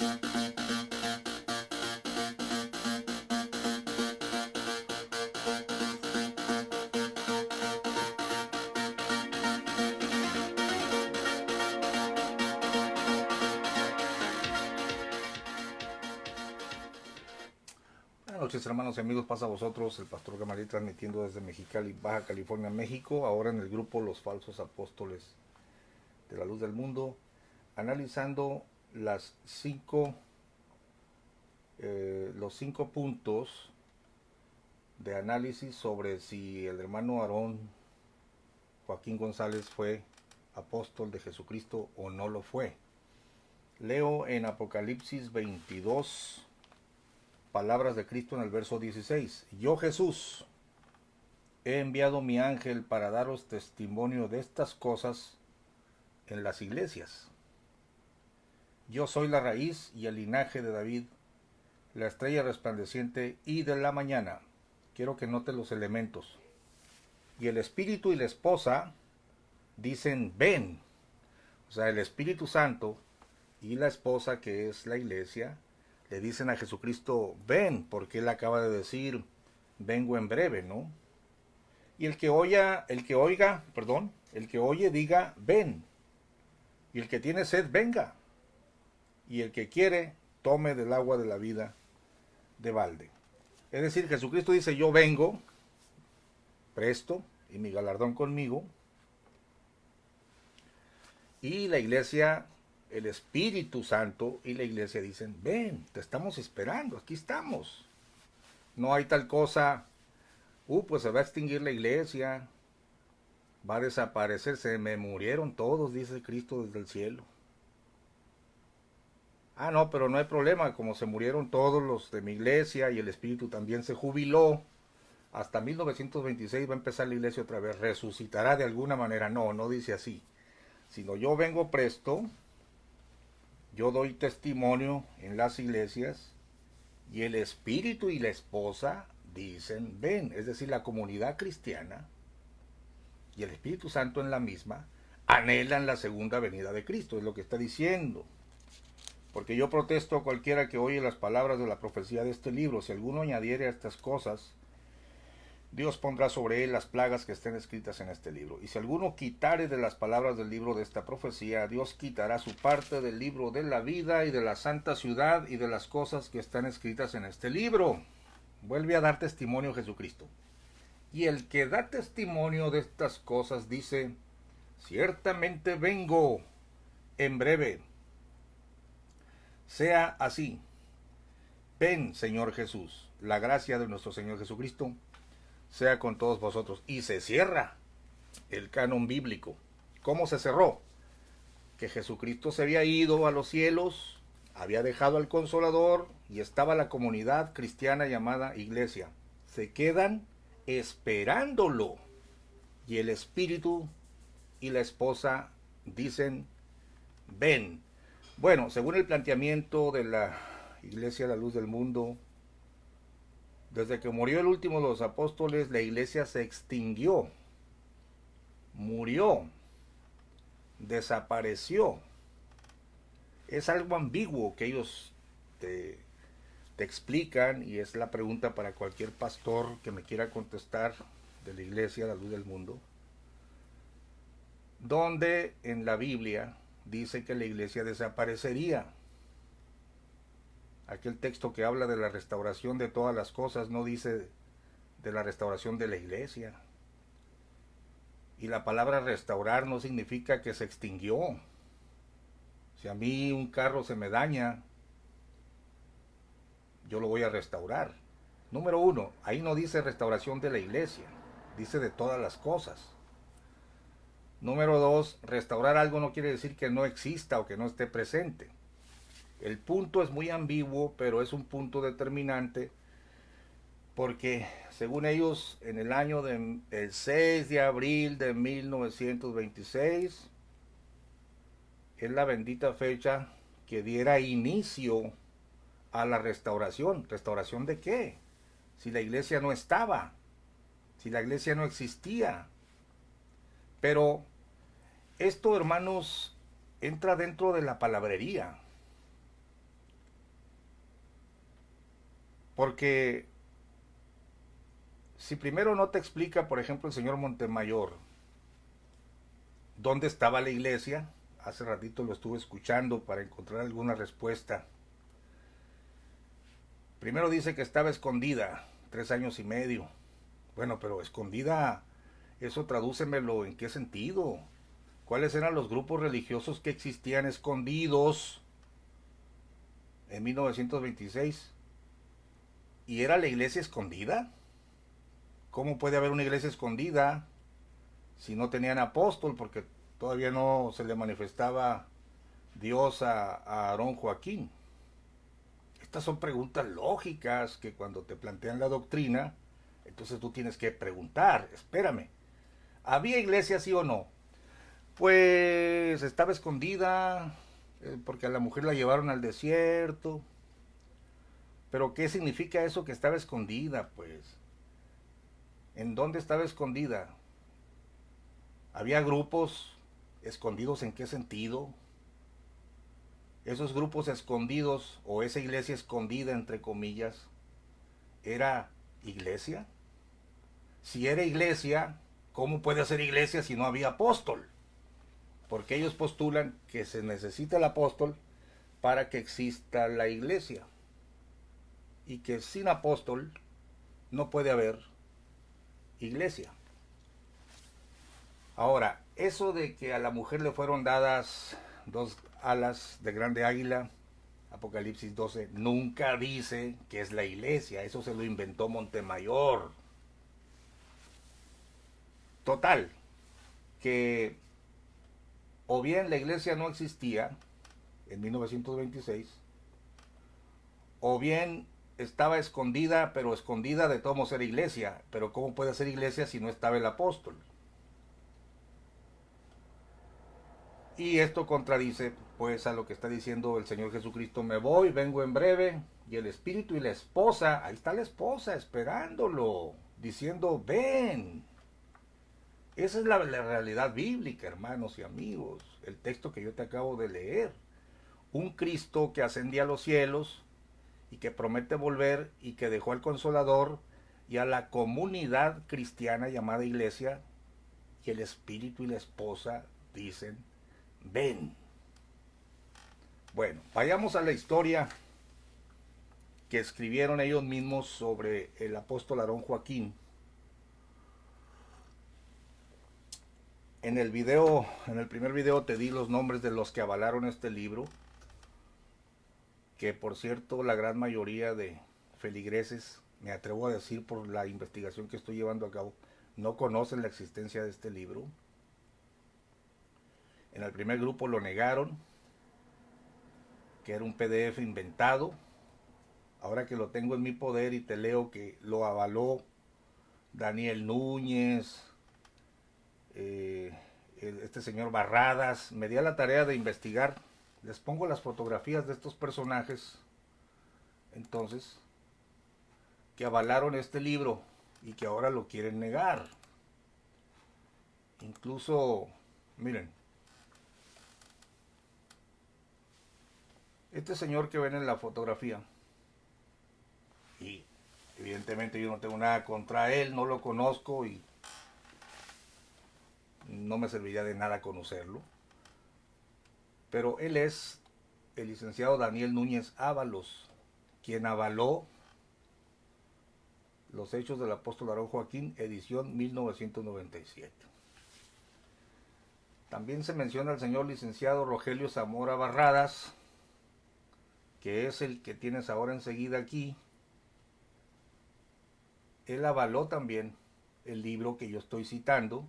Buenas noches, hermanos y amigos, pasa a vosotros el pastor Gamaliel transmitiendo desde Mexicali, Baja California, México, ahora en el grupo Los Falsos Apóstoles de la Luz del Mundo, analizando los 5 puntos de análisis sobre si el hermano Aarón Joaquín González fue apóstol de Jesucristo o no lo fue. Leo en Apocalipsis 22, palabras de Cristo en el verso 16. Yo, Jesús, he enviado mi ángel para daros testimonio de estas cosas en las iglesias. Yo soy la raíz y el linaje de David, la estrella resplandeciente y de la mañana. Quiero que note los elementos. Y el Espíritu y la esposa dicen ven. O sea, el Espíritu Santo y la esposa, que es la iglesia, le dicen a Jesucristo ven, porque él acaba de decir vengo en breve, ¿no? Y el que oiga, diga ven. Y el que tiene sed, venga. Y el que quiere, tome del agua de la vida de balde. Es decir, Jesucristo dice yo vengo, presto, y mi galardón conmigo. Y la iglesia, el Espíritu Santo y la iglesia dicen ven, te estamos esperando, aquí estamos. No hay tal cosa, pues se va a extinguir la iglesia, va a desaparecer, se me murieron todos, dice Cristo desde el cielo. No, pero no hay problema, como se murieron todos los de mi iglesia y el Espíritu también se jubiló, hasta 1926 va a empezar la iglesia otra vez, resucitará de alguna manera. No, no dice así, sino yo vengo presto, yo doy testimonio en las iglesias y el Espíritu y la esposa dicen ven, es decir, la comunidad cristiana y el Espíritu Santo en la misma anhelan la segunda venida de Cristo, es lo que está diciendo. Porque yo protesto a cualquiera que oye las palabras de la profecía de este libro. Si alguno añadiere a estas cosas, Dios pondrá sobre él las plagas que estén escritas en este libro. Y si alguno quitare de las palabras del libro de esta profecía, Dios quitará su parte del libro de la vida y de la santa ciudad y de las cosas que están escritas en este libro. Vuelve a dar testimonio Jesucristo. Y el que da testimonio de estas cosas dice, ciertamente vengo en breve. Sea así. Ven, Señor Jesús. La gracia de nuestro Señor Jesucristo sea con todos vosotros. Y se cierra el canon bíblico. ¿Cómo se cerró? Que Jesucristo se había ido a los cielos, había dejado al Consolador y estaba la comunidad cristiana llamada iglesia. Se quedan esperándolo. Y el Espíritu y la esposa dicen, ven. Bueno, según el planteamiento de la Iglesia La Luz del Mundo, desde que murió el último de los apóstoles, la iglesia se extinguió, murió, desapareció. Es algo ambiguo que ellos te explican y es la pregunta para cualquier pastor que me quiera contestar de la Iglesia La Luz del Mundo. ¿Dónde en la Biblia dice que la iglesia desaparecería? Aquel texto que habla de la restauración de todas las cosas no dice de la restauración de la iglesia. Y la palabra restaurar no significa que se extinguió. Si a mí un carro se me daña, yo lo voy a restaurar. Número 1, ahí no dice restauración de la iglesia, dice de todas las cosas. Número 2, restaurar algo no quiere decir que no exista o que no esté presente. El punto es muy ambiguo, pero es un punto determinante porque, según ellos, en el año del 6 de abril de 1926 es la bendita fecha que diera inicio a la restauración. ¿Restauración de qué? Si la iglesia no estaba, si la iglesia no existía. Pero esto, hermanos, entra dentro de la palabrería. Porque si primero no te explica, por ejemplo, el señor Montemayor, dónde estaba la iglesia, hace ratito lo estuve escuchando para encontrar alguna respuesta. Primero dice que estaba escondida, 3 años y medio. Bueno, pero escondida, eso tradúcemelo en qué sentido. ¿Cuáles eran los grupos religiosos que existían escondidos en 1926? ¿Y era la iglesia escondida? ¿Cómo puede haber una iglesia escondida si no tenían apóstol? Porque todavía no se le manifestaba Dios a Aarón Joaquín. Estas son preguntas lógicas que cuando te plantean la doctrina, entonces tú tienes que preguntar, espérame, ¿había iglesia sí o no? Pues estaba escondida, porque a la mujer la llevaron al desierto. Pero ¿qué significa eso que estaba escondida? Pues, ¿en dónde estaba escondida? ¿Había grupos escondidos en qué sentido? Esos grupos escondidos o esa iglesia escondida entre comillas, ¿era iglesia? Si era iglesia, ¿cómo puede ser iglesia si no había apóstol? Porque ellos postulan que se necesita el apóstol para que exista la iglesia. Y que sin apóstol no puede haber iglesia. Ahora, eso de que a la mujer le fueron dadas 2 alas de grande águila, Apocalipsis 12, nunca dice que es la iglesia. Eso se lo inventó Montemayor. Total, que o bien la iglesia no existía en 1926, o bien estaba escondida, pero escondida de todo ser iglesia. Pero ¿cómo puede ser iglesia si no estaba el apóstol? Y esto contradice pues a lo que está diciendo el Señor Jesucristo: me voy, vengo en breve. Y el Espíritu y la esposa, ahí está la esposa esperándolo, diciendo ven. Esa es la realidad bíblica, hermanos y amigos. El texto que yo te acabo de leer. Un Cristo que ascendía a los cielos y que promete volver y que dejó al Consolador y a la comunidad cristiana llamada iglesia, y el Espíritu y la esposa dicen ven. Bueno, vayamos a la historia que escribieron ellos mismos sobre el apóstol Aarón Joaquín. En el primer video te di los nombres de los que avalaron este libro, que por cierto la gran mayoría de feligreses, me atrevo a decir por la investigación que estoy llevando a cabo, no conocen la existencia de este libro. En el primer grupo lo negaron, que era un PDF inventado. Ahora que lo tengo en mi poder y te leo que lo avaló Daniel Núñez, este señor Barradas, me di a la tarea de investigar. Les pongo las fotografías de estos personajes, entonces, que avalaron este libro y que ahora lo quieren negar. Incluso, miren, este señor que ven en la fotografía, y evidentemente yo no tengo nada contra él, no lo conozco y no me serviría de nada conocerlo, pero él es el licenciado Daniel Núñez Ábalos, quien avaló los Hechos del Apóstol Aarón Joaquín, edición 1997. También se menciona al señor licenciado Rogelio Zamora Barradas, que es el que tienes ahora enseguida aquí. Él avaló también el libro que yo estoy citando.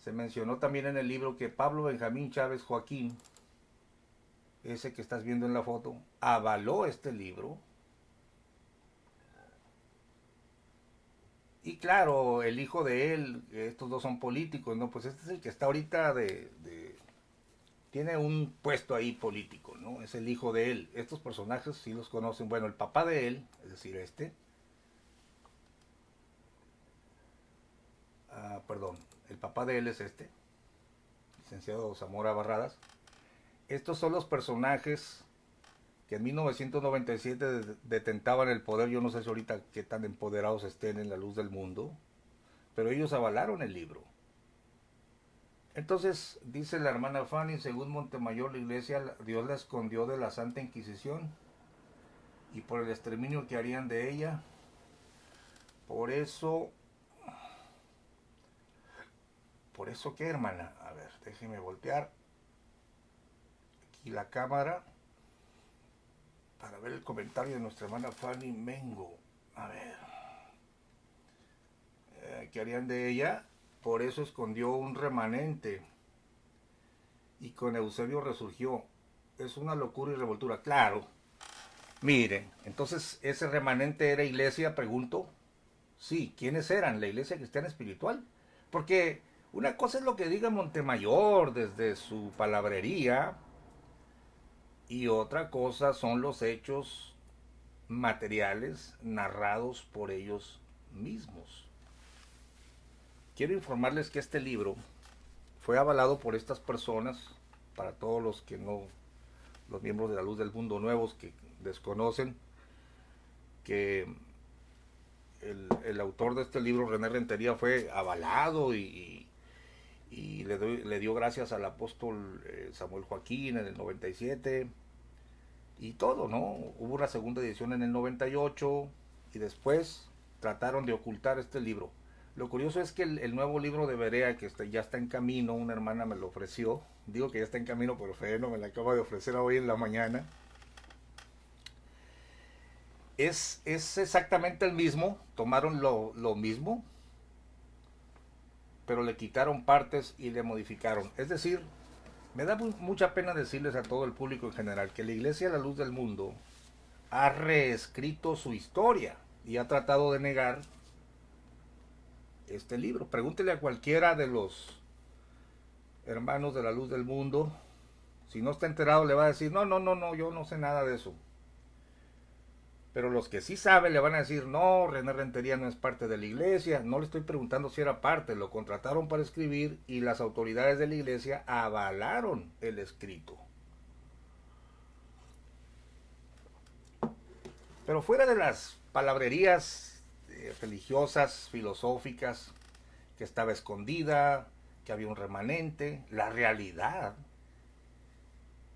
Se mencionó también en el libro que Pablo Benjamín Chávez Joaquín, ese que estás viendo en la foto, avaló este libro. Y claro, el hijo de él, estos dos son políticos, ¿no? Pues este es el que está ahorita tiene un puesto ahí político, ¿no? Es el hijo de él. Estos personajes sí los conocen. Bueno, el papá de él, es decir, perdón, el papá de él es licenciado Zamora Barradas. Estos son los personajes que en 1997 detentaban el poder. Yo no sé si ahorita qué tan empoderados estén en la luz del mundo, pero ellos avalaron el libro. Entonces, dice la hermana Fanny, según Montemayor, la iglesia, Dios la escondió de la Santa Inquisición y por el exterminio que harían de ella. Por eso qué, hermana, a ver, déjeme voltear aquí la cámara para ver el comentario de nuestra hermana Fanny Mengo. A ver, ¿qué harían de ella? Por eso escondió un remanente y con Eusebio resurgió. Es una locura y revoltura. Claro, miren, entonces ese remanente era iglesia, pregunto. Sí, ¿quiénes eran? La iglesia cristiana espiritual. Porque una cosa es lo que diga Montemayor desde su palabrería y otra cosa son los hechos materiales narrados por ellos mismos. Quiero informarles que este libro fue avalado por estas personas, para todos los que no, los miembros de la Luz del Mundo nuevos que desconocen, que el autor de este libro, René Rentería, fue avalado y le dio gracias al apóstol Samuel Joaquín en el 97 y todo, ¿no? Hubo una segunda edición en el 98 y después trataron de ocultar este libro. Lo curioso es que el nuevo libro de Berea, que ya está en camino, una hermana me lo ofreció. Digo que ya está en camino, pero Fede me la acaba de ofrecer hoy en la mañana. Es exactamente el mismo, tomaron lo mismo, pero le quitaron partes y le modificaron. Es decir, me da mucha pena decirles a todo el público en general que la Iglesia de la Luz del Mundo ha reescrito su historia y ha tratado de negar este libro. Pregúntele a cualquiera de los hermanos de la Luz del Mundo, si no está enterado le va a decir, no, yo no sé nada de eso. Pero los que sí saben le van a decir, no, René Rentería no es parte de la iglesia. No le estoy preguntando si era parte, lo contrataron para escribir y las autoridades de la iglesia avalaron el escrito. Pero fuera de las palabrerías religiosas, filosóficas, que estaba escondida, que había un remanente, la realidad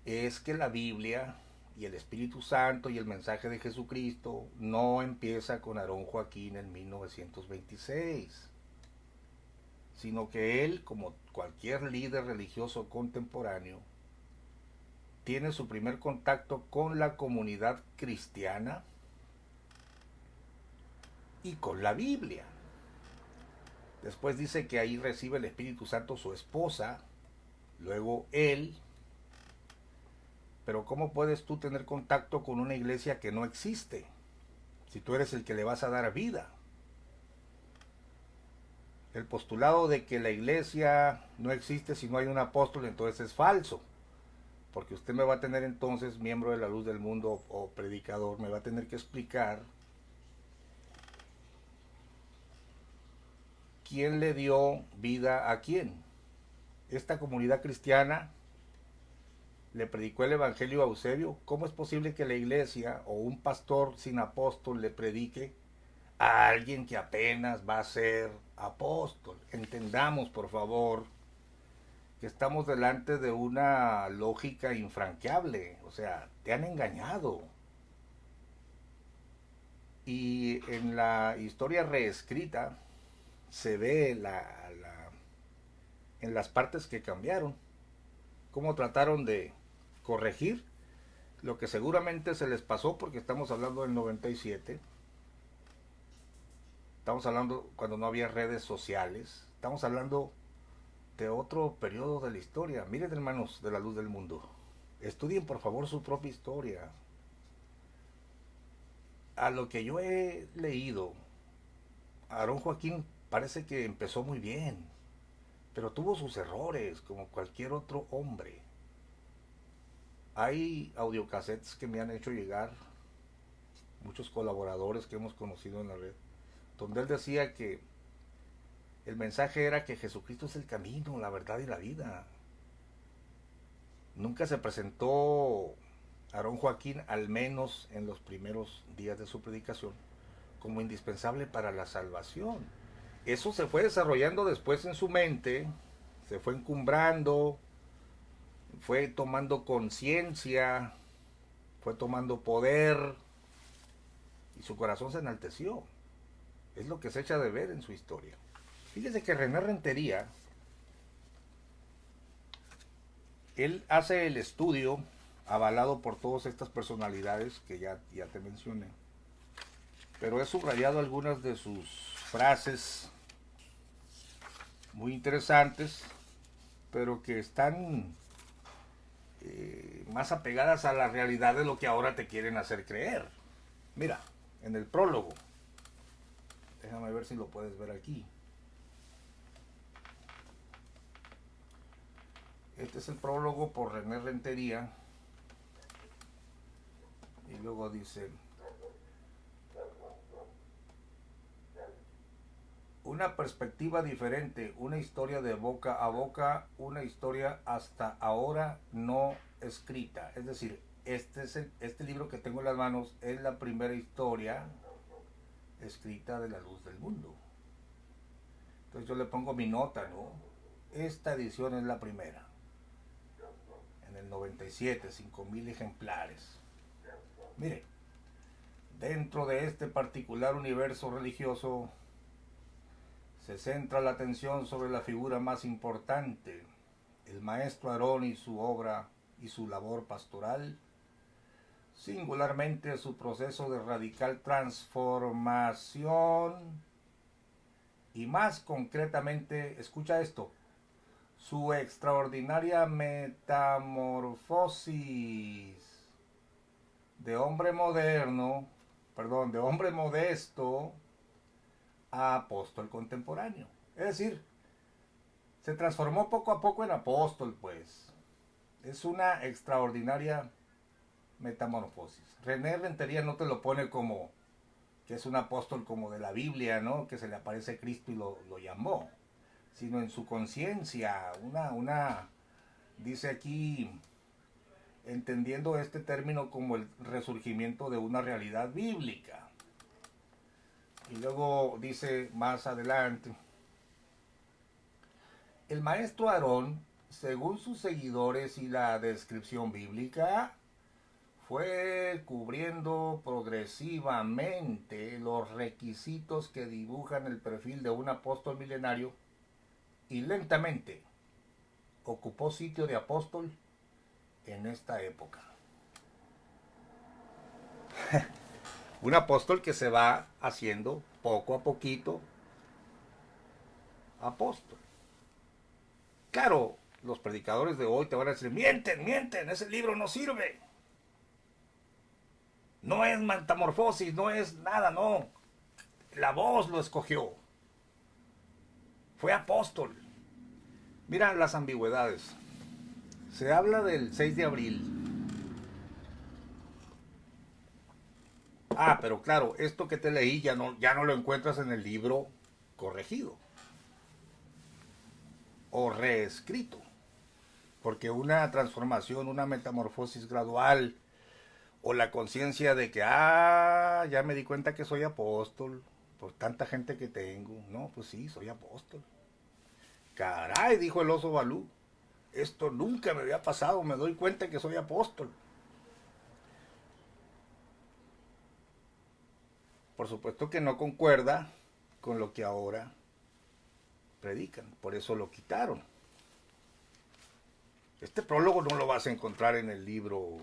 es que la Biblia y el Espíritu Santo y el mensaje de Jesucristo no empieza con Aarón Joaquín en 1926, sino que él, como cualquier líder religioso contemporáneo, tiene su primer contacto con la comunidad cristiana y con la Biblia. Después dice que ahí recibe el Espíritu Santo su esposa, luego él. Pero ¿cómo puedes tú tener contacto con una iglesia que no existe? Si tú eres el que le vas a dar vida. El postulado de que la iglesia no existe si no hay un apóstol, entonces es falso. Porque usted me va a tener entonces, miembro de la Luz del Mundo o predicador, me va a tener que explicar quién le dio vida a quién. Esta comunidad cristiana le predicó el evangelio a Eusebio. ¿Cómo es posible que la iglesia o un pastor sin apóstol le predique a alguien que apenas va a ser apóstol? Entendamos, por favor, que estamos delante de una lógica infranqueable. O sea, te han engañado. Y en la historia reescrita se ve en las partes que cambiaron, cómo trataron de corregir lo que seguramente se les pasó, porque estamos hablando del 97, estamos hablando cuando no había redes sociales, estamos hablando de otro periodo de la historia. Miren, hermanos de la Luz del Mundo, estudien por favor su propia historia. A lo que yo he leído, Aarón Joaquín parece que empezó muy bien, pero tuvo sus errores como cualquier otro hombre. Hay audiocassettes que me han hecho llegar muchos colaboradores que hemos conocido en la red, donde él decía que el mensaje era que Jesucristo es el camino, la verdad y la vida. Nunca se presentó Aarón Joaquín, al menos en los primeros días de su predicación, como indispensable para la salvación. Eso se fue desarrollando después en su mente, se fue encumbrando, fue tomando conciencia, fue tomando poder y su corazón se enalteció. Es lo que se echa de ver en su historia. Fíjese que René Rentería, él hace el estudio avalado por todas estas personalidades que ya te mencioné, pero he subrayado algunas de sus frases muy interesantes, pero que están más apegadas a la realidad de lo que ahora te quieren hacer creer. Mira, en el prólogo, déjame ver si lo puedes ver aquí. Este es el prólogo por René Rentería. Y luego dice: una perspectiva diferente, una historia de boca a boca, una historia hasta ahora no escrita. Es decir, este libro que tengo en las manos es la primera historia escrita de La Luz del Mundo. Entonces yo le pongo mi nota, ¿no? Esta edición es la primera. En el 97, 5,000 ejemplares. Mire, dentro de este particular universo religioso se centra la atención sobre la figura más importante, el maestro Aarón y su obra y su labor pastoral, singularmente su proceso de radical transformación y más concretamente, escucha esto, su extraordinaria metamorfosis de hombre moderno, de hombre modesto a apóstol contemporáneo. Es decir, se transformó poco a poco en apóstol, pues. Es una extraordinaria metamorfosis. René Rentería no te lo pone como que es un apóstol como de la Biblia, ¿no? Que se le aparece Cristo y lo llamó, sino en su conciencia, dice aquí, entendiendo este término como el resurgimiento de una realidad bíblica. Y luego dice más adelante: el maestro Aarón, según sus seguidores y la descripción bíblica, fue cubriendo progresivamente los requisitos que dibujan el perfil de un apóstol milenario y lentamente ocupó sitio de apóstol en esta época. Un apóstol que se va haciendo poco a poquito apóstol. Claro, los predicadores de hoy te van a decir: mienten, ese libro no sirve. No es metamorfosis, no es nada, no. La voz lo escogió. Fue apóstol. Mira las ambigüedades. Se habla del 6 de abril. Ah, pero claro, esto que te leí ya no lo encuentras en el libro corregido o reescrito. Porque una transformación, una metamorfosis gradual, o la conciencia de que, ya me di cuenta que soy apóstol, por tanta gente que tengo. No, pues sí, soy apóstol. Caray, dijo el oso Balú, esto nunca me había pasado, me doy cuenta que soy apóstol. Por supuesto que no concuerda con lo que ahora predican, por eso lo quitaron. Este prólogo no lo vas a encontrar en el libro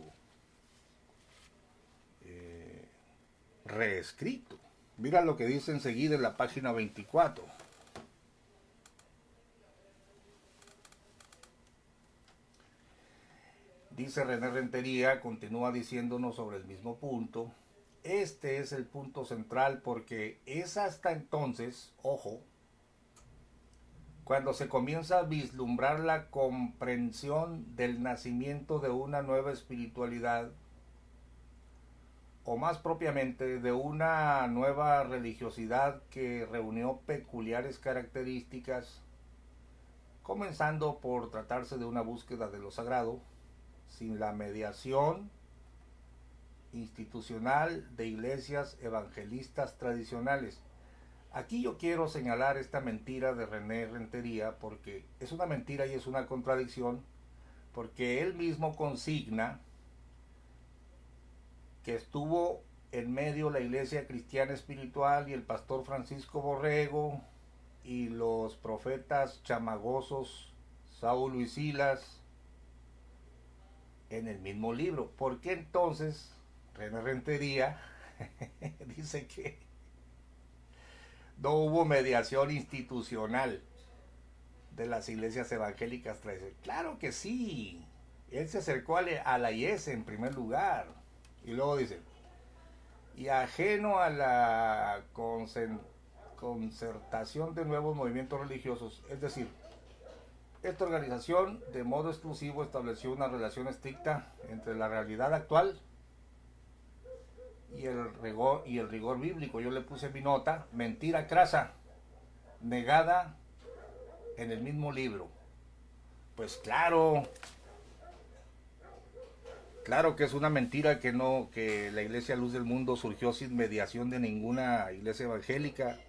reescrito. Mira lo que dice enseguida en la página 24. Dice René Rentería, continúa diciéndonos sobre el mismo punto. Este es el punto central porque es hasta entonces, ojo, cuando se comienza a vislumbrar la comprensión del nacimiento de una nueva espiritualidad, o más propiamente de una nueva religiosidad que reunió peculiares características, comenzando por tratarse de una búsqueda de lo sagrado, sin la mediación institucional de iglesias evangelistas tradicionales. Aquí yo quiero señalar esta mentira de René Rentería porque es una mentira y es una contradicción, porque él mismo consigna que estuvo en medio la iglesia cristiana espiritual y el pastor Francisco Borrego y los profetas chamagosos Saulo y Silas en el mismo libro. ¿Por qué entonces René Rentería dice que no hubo mediación institucional de las iglesias evangélicas tradicionales? Claro que sí. Él se acercó a la IES en primer lugar. Y luego dice, y ajeno a la concertación de nuevos movimientos religiosos, es decir, esta organización de modo exclusivo estableció una relación estricta entre la realidad actual y el rigor bíblico. Yo le puse mi nota, mentira crasa, negada en el mismo libro. Pues claro, claro que es una mentira que no, que la Iglesia Luz del Mundo surgió sin mediación de ninguna iglesia evangélica.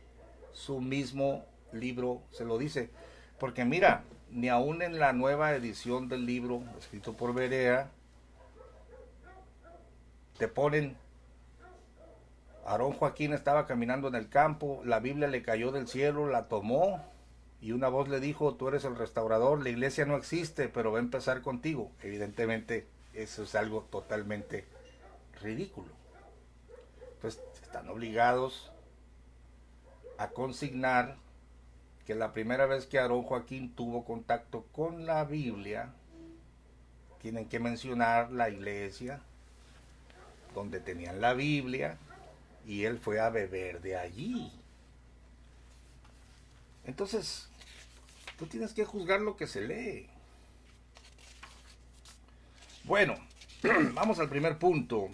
Su mismo libro se lo dice. Porque mira, ni aún en la nueva edición del libro, escrito por Berea, te ponen, Aarón Joaquín estaba caminando en el campo, la Biblia le cayó del cielo, la tomó y una voz le dijo, tú eres el restaurador, la iglesia no existe, pero va a empezar contigo. Evidentemente eso es algo totalmente ridículo. Entonces están obligados a consignar que la primera vez que Aarón Joaquín tuvo contacto con la Biblia, tienen que mencionar la iglesia donde tenían la Biblia y él fue a beber de allí. Entonces, tú tienes que juzgar lo que se lee. Bueno, vamos al primer punto.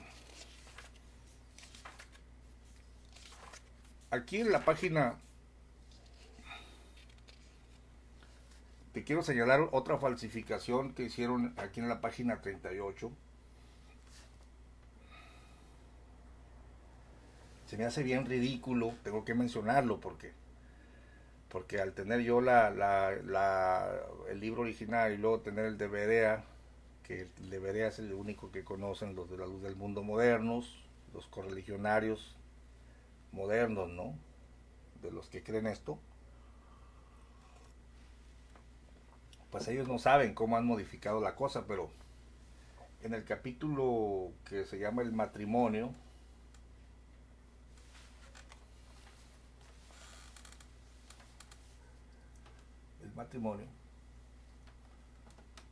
Aquí en la página te quiero señalar otra falsificación que hicieron aquí en la página 38. Se me hace bien ridículo, tengo que mencionarlo porque al tener yo el libro original y luego tener el de Berea, que el de Berea es el único que conocen los de la Luz del Mundo modernos, los correligionarios modernos, ¿no? De los que creen esto, pues ellos no saben cómo han modificado la cosa, pero en el capítulo que se llama el matrimonio,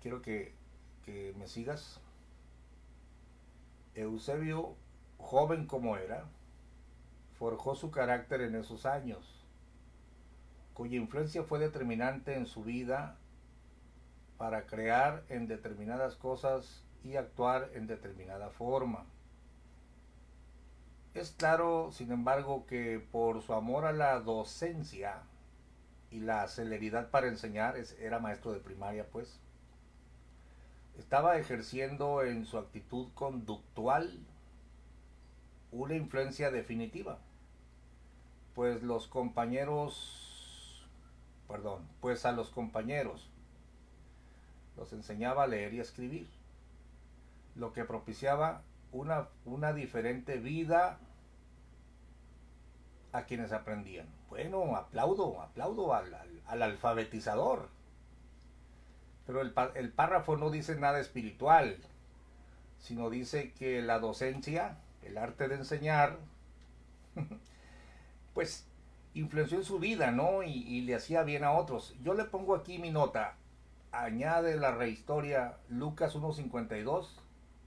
quiero que me sigas. Eusebio, joven como era, forjó su carácter en esos años, cuya influencia fue determinante en su vida para crear en determinadas cosas y actuar en determinada forma. Es claro, sin embargo, que por su amor a la docencia y la celeridad para enseñar, era maestro de primaria, pues, estaba ejerciendo en su actitud conductual una influencia definitiva, pues pues a los compañeros los enseñaba a leer y a escribir, lo que propiciaba una diferente vida a quienes aprendían. Bueno, aplaudo al alfabetizador. Pero el párrafo no dice nada espiritual, sino dice que la docencia, el arte de enseñar, pues influenció en su vida, ¿no? Y le hacía bien a otros. Yo le pongo aquí mi nota. Añade la rehistoria Lucas 1:52.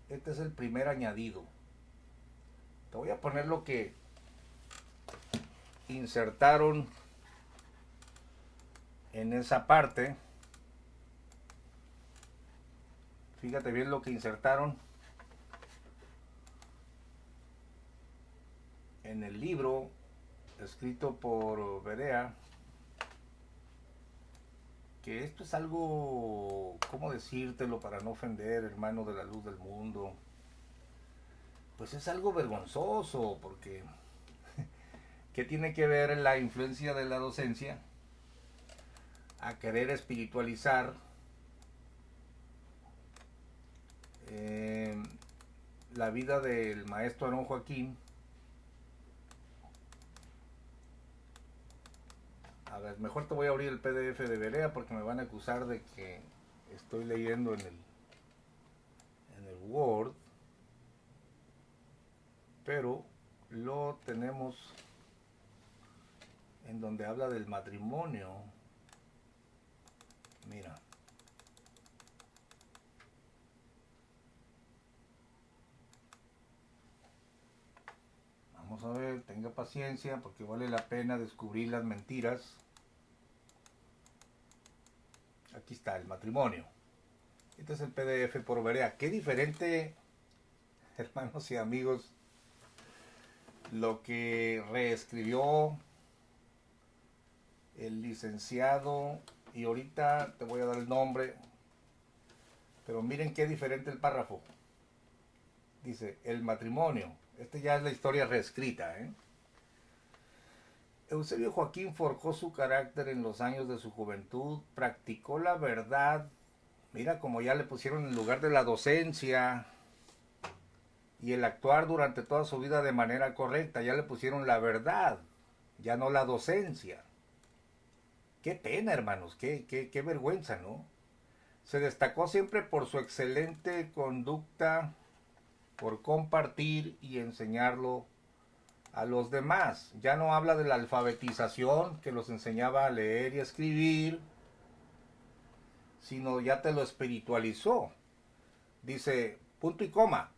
Este es el primer añadido. Te voy a poner lo que insertaron en esa parte. Fíjate bien lo que insertaron en el libro escrito por Berea, que esto es algo, ¿cómo decírtelo para no ofender, hermano de la Luz del Mundo? pues es algo vergonzoso, porque ¿qué tiene que ver la influencia de la docencia a querer espiritualizar eh, la vida del maestro Aarón Joaquín? A ver, mejor te voy a abrir el PDF de Berea porque me van a acusar de que estoy leyendo en el Word, pero lo tenemos en donde habla del matrimonio. Mira, vamos a ver, tenga paciencia porque vale la pena descubrir las mentiras. Aquí está el matrimonio. Este es el PDF por Berea. Qué diferente, hermanos y amigos, lo que reescribió el licenciado, y ahorita te voy a dar el nombre, pero miren qué diferente el párrafo. Dice, el matrimonio. Este ya es la historia reescrita, ¿eh? Eusebio Joaquín forjó su carácter en los años de su juventud, practicó la verdad. Mira como ya le pusieron en lugar de la docencia y el actuar durante toda su vida de manera correcta, ya le pusieron la verdad, ya no la docencia. Qué pena, hermanos, qué vergüenza, ¿no? Se destacó siempre por su excelente conducta, por compartir y enseñarlo a los demás. Ya no habla de la alfabetización, que los enseñaba a leer y a escribir, sino ya te lo espiritualizó. Dice, punto y coma.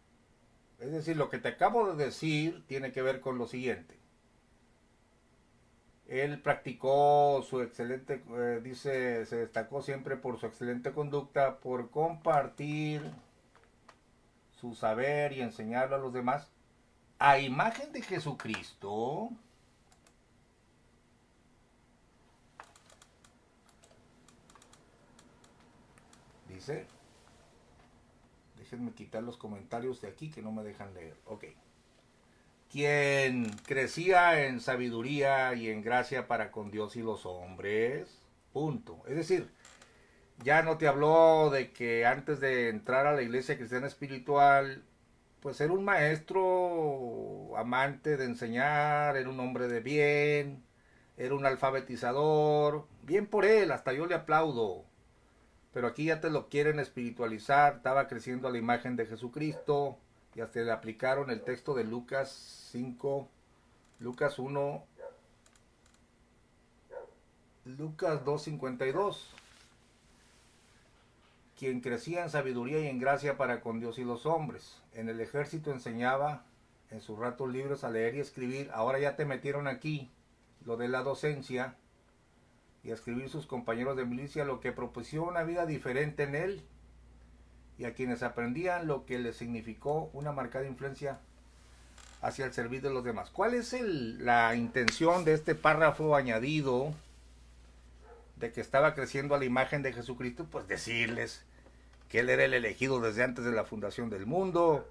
Es decir, lo que te acabo de decir tiene que ver con lo siguiente. Él practicó su excelente, dice, se destacó siempre por su excelente conducta, por compartir su saber y enseñarlo a los demás a imagen de Jesucristo. Dice, déjenme quitar los comentarios de aquí que no me dejan leer. Ok. Quien crecía en sabiduría y en gracia para con Dios y los hombres. Punto. Es decir, ya no te habló de que antes de entrar a la iglesia cristiana espiritual, pues era un maestro amante de enseñar, era un hombre de bien, era un alfabetizador. Bien por él, hasta yo le aplaudo. Pero aquí ya te lo quieren espiritualizar, estaba creciendo a la imagen de Jesucristo y hasta le aplicaron el texto de Lucas 5, Lucas 1, Lucas 2:52. Quien crecía en sabiduría y en gracia para con Dios y los hombres. En el ejército enseñaba en sus ratos libres a leer y escribir. Ahora ya te metieron aquí lo de la docencia y a escribir sus compañeros de milicia, lo que propició una vida diferente en él, y a quienes aprendían lo que les significó una marcada influencia hacia el servicio de los demás. ¿Cuál es la intención de este párrafo añadido de que estaba creciendo a la imagen de Jesucristo? Pues decirles que él era el elegido desde antes de la fundación del mundo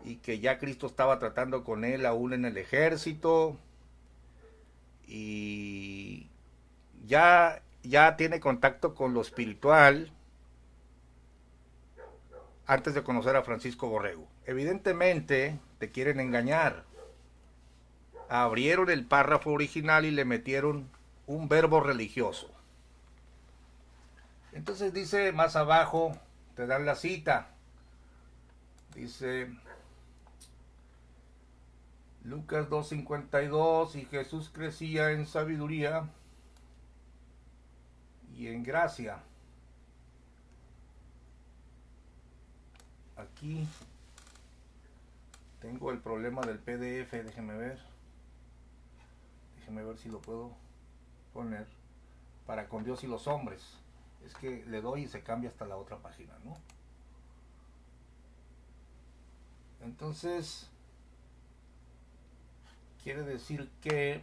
y que ya Cristo estaba tratando con él aún en el ejército, y ya tiene contacto con lo espiritual antes de conocer a Francisco Borrego. Evidentemente te quieren engañar. Abrieron el párrafo original y le metieron un verbo religioso. Entonces dice más abajo, te dan la cita. Dice Lucas 2:52, y Jesús crecía en sabiduría y en gracia. Aquí tengo el problema del PDF, déjenme ver si lo puedo poner. Para con Dios y los hombres. Es que le doy y se cambia hasta la otra página, ¿no? Entonces quiere decir que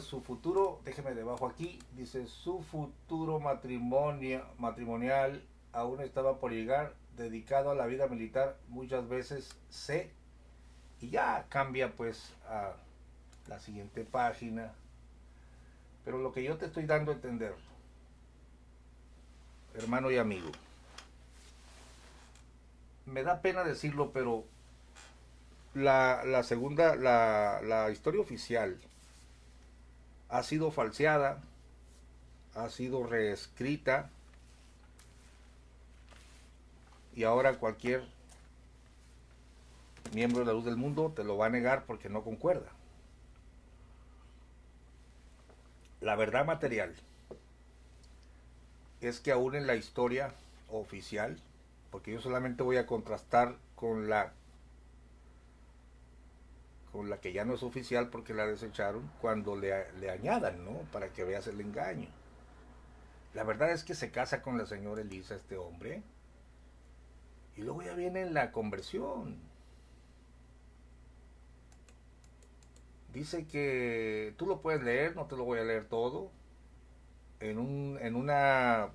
su futuro, déjeme debajo aquí, dice su futuro matrimonial aún estaba por llegar, dedicado a la vida militar, muchas veces sé, y ya cambia pues a la siguiente página. Pero lo que yo te estoy dando a entender, hermano y amigo, me da pena decirlo, pero la historia oficial ha sido falseada, ha sido reescrita, y ahora cualquier miembro de la luz del mundo te lo va a negar porque no concuerda. La verdad material es que aún en la historia oficial, porque yo solamente voy a contrastar con la que ya no es oficial porque la desecharon, cuando le añadan, ¿no? Para que veas el engaño. La verdad es que se casa con la señora Elisa, este hombre, y luego ya viene la conversión. Dice que tú lo puedes leer, no te lo voy a leer todo. En una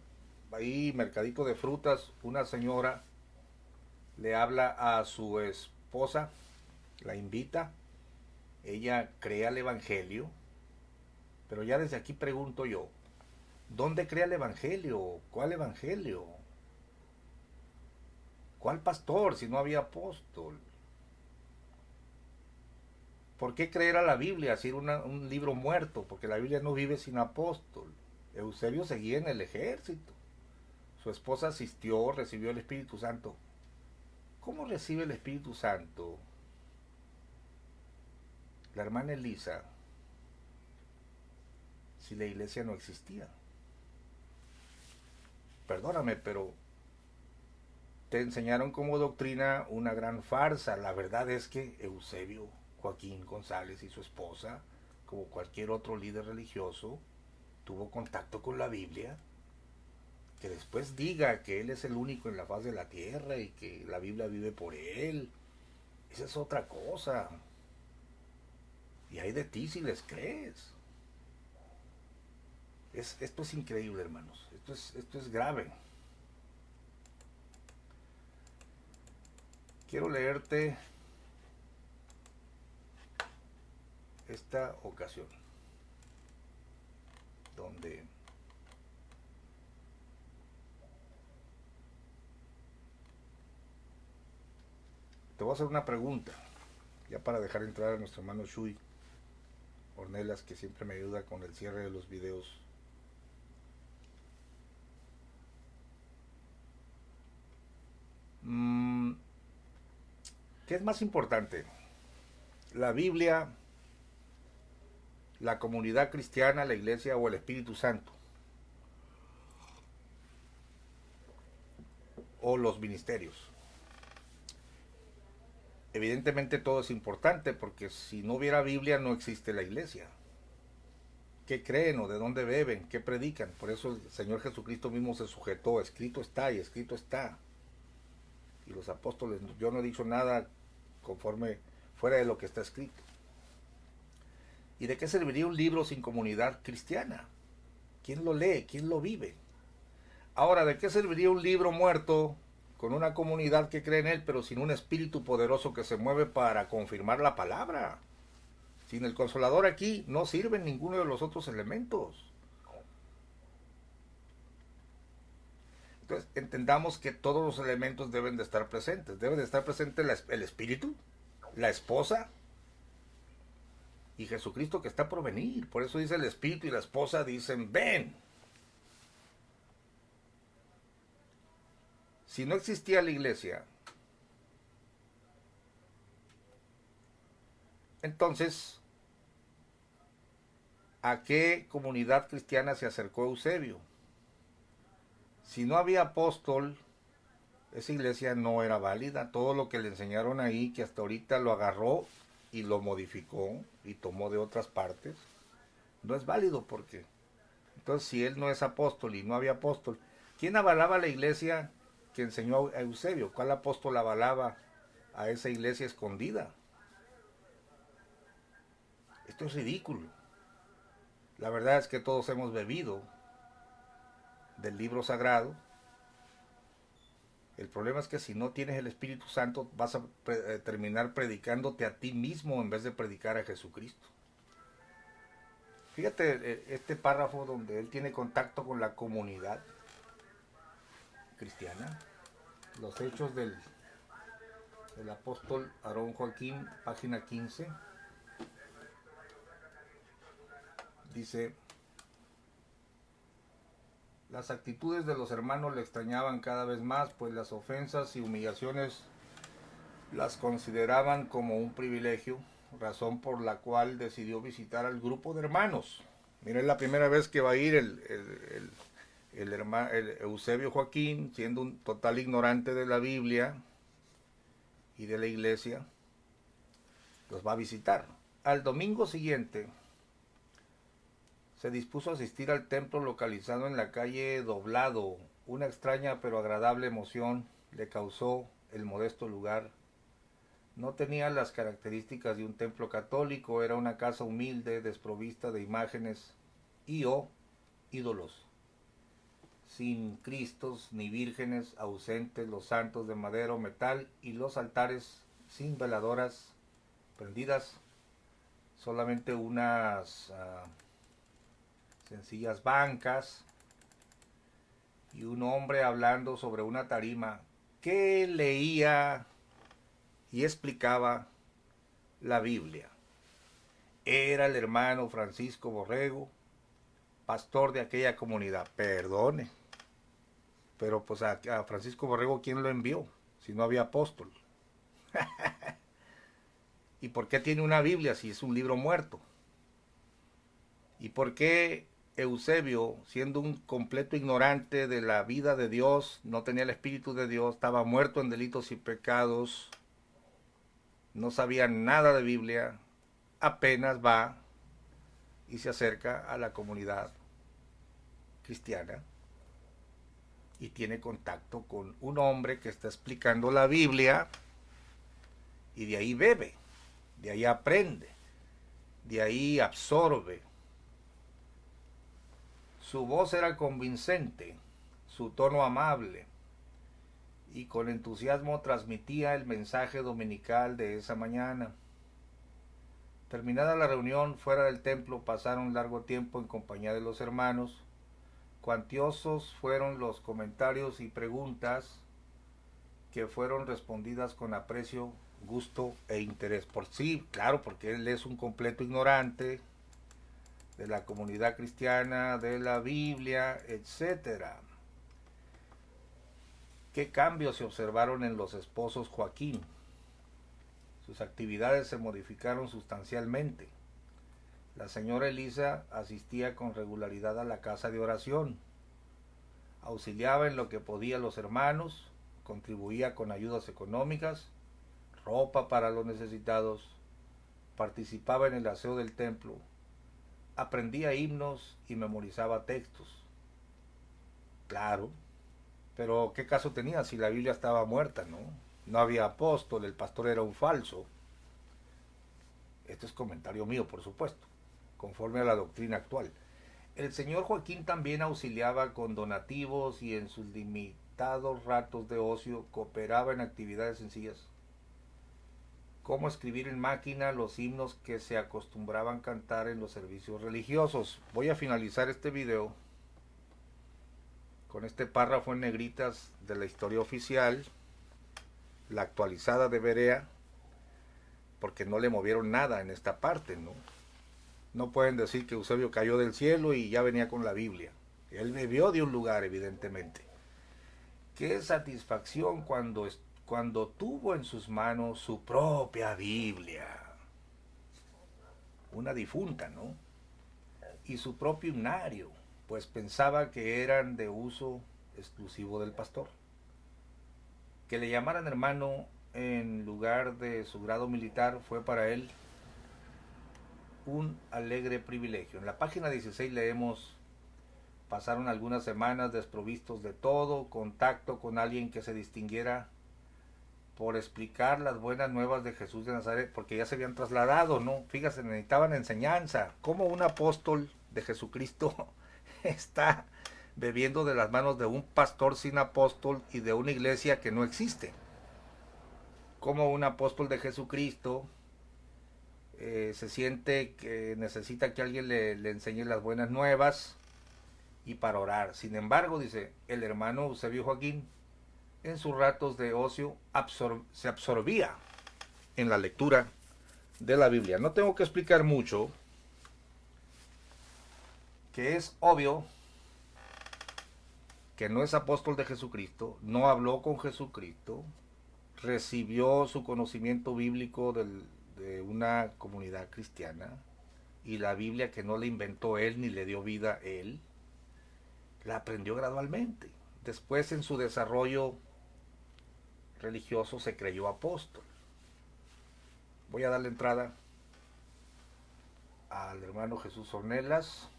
ahí mercadito de frutas, una señora le habla a su esposa, la invita, ella crea el evangelio, pero ya desde aquí pregunto yo, ¿dónde crea el evangelio? ¿Cuál evangelio? ¿Cuál pastor si no había apóstol? ¿Por qué creer a la Biblia si era un libro muerto? Porque la Biblia no vive sin apóstol. Eusebio seguía en el ejército. Su esposa asistió, recibió el Espíritu Santo. ¿Cómo recibe el Espíritu Santo la hermana Elisa si la iglesia no existía? Perdóname, pero te enseñaron como doctrina una gran farsa. La verdad es que Eusebio, Joaquín González y su esposa, como cualquier otro líder religioso, tuvo contacto con la Biblia. Que después diga que él es el único en la faz de la tierra y que la Biblia vive por él, esa es otra cosa. Y hay de ti si les crees. Esto es increíble, hermanos. Esto es grave. Quiero leerte esta ocasión, donde te voy a hacer una pregunta, ya para dejar entrar a nuestro hermano Shui Ornelas, que siempre me ayuda con el cierre de los videos. Mm, ¿Qué es más importante? ¿La Biblia, la comunidad cristiana, la iglesia o el Espíritu Santo? ¿O los ministerios? Evidentemente todo es importante porque si no hubiera Biblia no existe la iglesia. ¿Qué creen o de dónde beben? ¿Qué predican? Por eso el Señor Jesucristo mismo se sujetó, escrito está y escrito está. Y los apóstoles, yo no he dicho nada conforme fuera de lo que está escrito. ¿Y de qué serviría un libro sin comunidad cristiana? ¿Quién lo lee? ¿Quién lo vive? Ahora, ¿de qué serviría un libro muerto con una comunidad que cree en él, pero sin un espíritu poderoso que se mueve para confirmar la palabra? Sin el consolador aquí no sirven ninguno de los otros elementos. Entonces, entendamos que todos los elementos deben de estar presentes. Debe de estar presente el espíritu, la esposa y Jesucristo que está por venir. Por eso dice el espíritu y la esposa dicen, ven. Si no existía la iglesia, entonces, ¿a qué comunidad cristiana se acercó Eusebio? Si no había apóstol, esa iglesia no era válida. Todo lo que le enseñaron ahí, que hasta ahorita lo agarró y lo modificó y tomó de otras partes, no es válido porque entonces si él no es apóstol y no había apóstol, ¿quién avalaba la iglesia que enseñó a Eusebio? ¿Cuál apóstol avalaba a esa iglesia escondida? Esto es ridículo. La verdad es que todos hemos bebido del libro sagrado El problema es que si no tienes el Espíritu Santo vas a terminar predicándote a ti mismo en vez de predicar a Jesucristo. Fíjate este párrafo donde él tiene contacto con la comunidad cristiana. Los hechos del apóstol Aarón Joaquín, página 15. Dice: las actitudes de los hermanos le extrañaban cada vez más, pues las ofensas y humillaciones las consideraban como un privilegio, razón por la cual decidió visitar al grupo de hermanos. Miren, es la primera vez que va a ir el Eusebio Joaquín, siendo un total ignorante de la Biblia y de la iglesia, los va a visitar. Al domingo siguiente se dispuso a asistir al templo localizado en la calle Doblado. Una extraña pero agradable emoción le causó el modesto lugar. No tenía las características de un templo católico, era una casa humilde, desprovista de imágenes y o ídolos, sin cristos ni vírgenes, ausentes los santos de madera o metal y los altares sin veladoras prendidas, solamente unas sencillas bancas y un hombre hablando sobre una tarima que leía y explicaba la Biblia. Era el hermano Francisco Borrego, pastor de aquella comunidad. Perdone, pero pues a Francisco Borrego, ¿quién lo envió? Si no había apóstol. ¿Y por qué tiene una Biblia si es un libro muerto? ¿Y por qué Eusebio, siendo un completo ignorante de la vida de Dios, no tenía el Espíritu de Dios, estaba muerto en delitos y pecados, no sabía nada de Biblia, apenas va y se acerca a la comunidad cristiana y tiene contacto con un hombre que está explicando la Biblia y de ahí bebe, de ahí aprende, de ahí absorbe? Su voz era convincente, su tono amable, y con entusiasmo transmitía el mensaje dominical de esa mañana. Terminada la reunión fuera del templo, pasaron largo tiempo en compañía de los hermanos. Cuantiosos fueron los comentarios y preguntas que fueron respondidas con aprecio, gusto e interés. Por sí, claro, porque él es un completo ignorante de la comunidad cristiana, de la Biblia, etcétera. ¿Qué cambios se observaron en los esposos Joaquín? Sus actividades se modificaron sustancialmente. La señora Elisa asistía con regularidad a la casa de oración, auxiliaba en lo que podía a los hermanos, contribuía con ayudas económicas, ropa para los necesitados, participaba en el aseo del templo, aprendía himnos y memorizaba textos. Claro, pero ¿qué caso tenía si la Biblia estaba muerta, no? No había apóstol, el pastor era un falso. Esto es comentario mío, por supuesto, conforme a la doctrina actual. El señor Joaquín también auxiliaba con donativos y en sus limitados ratos de ocio cooperaba en actividades sencillas, como escribir en máquina los himnos que se acostumbraban cantar en los servicios religiosos. Voy a finalizar este video con este párrafo en negritas de la historia oficial, la actualizada de Berea, porque no le movieron nada en esta parte, ¿no? No pueden decir que Eusebio cayó del cielo y ya venía con la Biblia. Él bebió de un lugar, evidentemente. Qué satisfacción cuando tuvo en sus manos su propia Biblia. Una difunta, ¿no? Y su propio himnario, pues pensaba que eran de uso exclusivo del pastor. Que le llamaran hermano en lugar de su grado militar fue para él un alegre privilegio. En la página 16 leemos: pasaron algunas semanas desprovistos de todo contacto con alguien que se distinguiera por explicar las buenas nuevas de Jesús de Nazaret, porque ya se habían trasladado, ¿no? Fíjate, necesitaban enseñanza. ¿Cómo un apóstol de Jesucristo está bebiendo de las manos de un pastor sin apóstol y de una iglesia que no existe. Como un apóstol de Jesucristo se siente que necesita que alguien le enseñe las buenas nuevas y para orar. Sin embargo, dice el hermano Eusebio Joaquín, en sus ratos de ocio se absorbía en la lectura de la Biblia. No tengo que explicar mucho, que es obvio que no es apóstol de Jesucristo, no habló con Jesucristo, recibió su conocimiento bíblico de una comunidad cristiana, y la Biblia que no la inventó él ni le dio vida él, la aprendió gradualmente. Después en su desarrollo religioso se creyó apóstol. Voy a darle entrada al hermano Jesús Ornelas.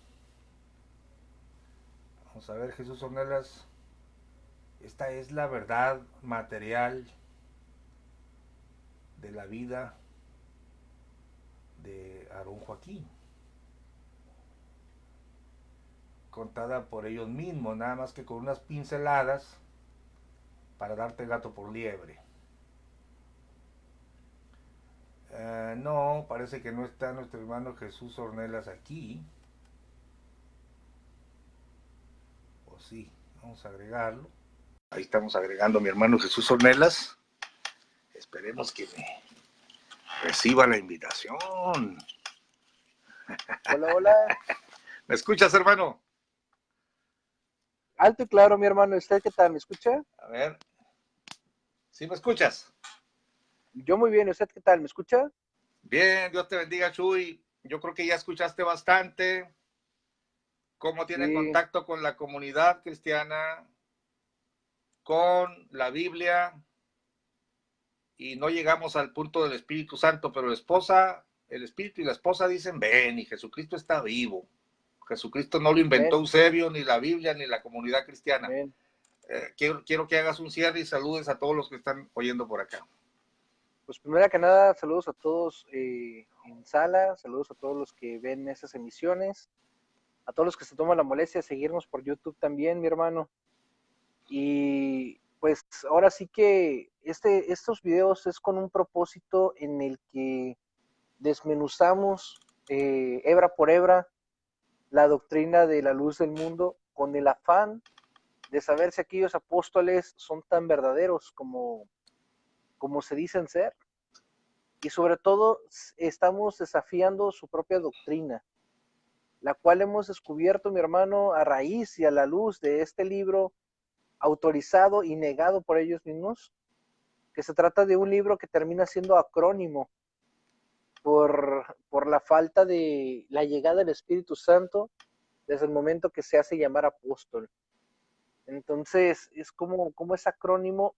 Vamos a ver, Jesús Ornelas, esta es la verdad material de la vida de Aarón Joaquín, contada por ellos mismos, nada más que con unas pinceladas para darte gato por liebre. No, parece que no está nuestro hermano Jesús Ornelas aquí. O sí, vamos a agregarlo. Ahí estamos agregando a mi hermano Jesús Ornelas. Esperemos que me reciba la invitación. Hola, hola. ¿Me escuchas, hermano? Alto y claro, mi hermano. ¿Usted qué tal? ¿Me escucha? A ver. ¿Sí me escuchas? Yo muy bien. ¿Usted qué tal? ¿Me escucha? Bien, Dios te bendiga, Chuy. Yo creo que ya escuchaste bastante cómo tiene Sí, contacto con la comunidad cristiana, con la Biblia, y no llegamos al punto del Espíritu Santo, pero el Espíritu y la esposa dicen, ven, y Jesucristo está vivo. Jesucristo no lo inventó amén, Eusebio, ni la Biblia, ni la comunidad cristiana. amén. Quiero que hagas un cierre y saludes a todos los que están oyendo por acá. Pues primero que nada, saludos a todos en sala, saludos a todos los que ven esas emisiones, a todos los que se toman la molestia de seguirnos por YouTube también, mi hermano. Y pues ahora sí que estos videos es con un propósito en el que desmenuzamos hebra por hebra la doctrina de la luz del mundo con el afán de saber si aquellos apóstoles son tan verdaderos como se dicen ser. Y sobre todo estamos desafiando su propia doctrina, la cual hemos descubierto, mi hermano, a raíz y a la luz de este libro autorizado y negado por ellos mismos, que se trata de un libro que termina siendo acrónimo por la falta de la llegada del Espíritu Santo desde el momento que se hace llamar apóstol. Entonces, es como es acrónimo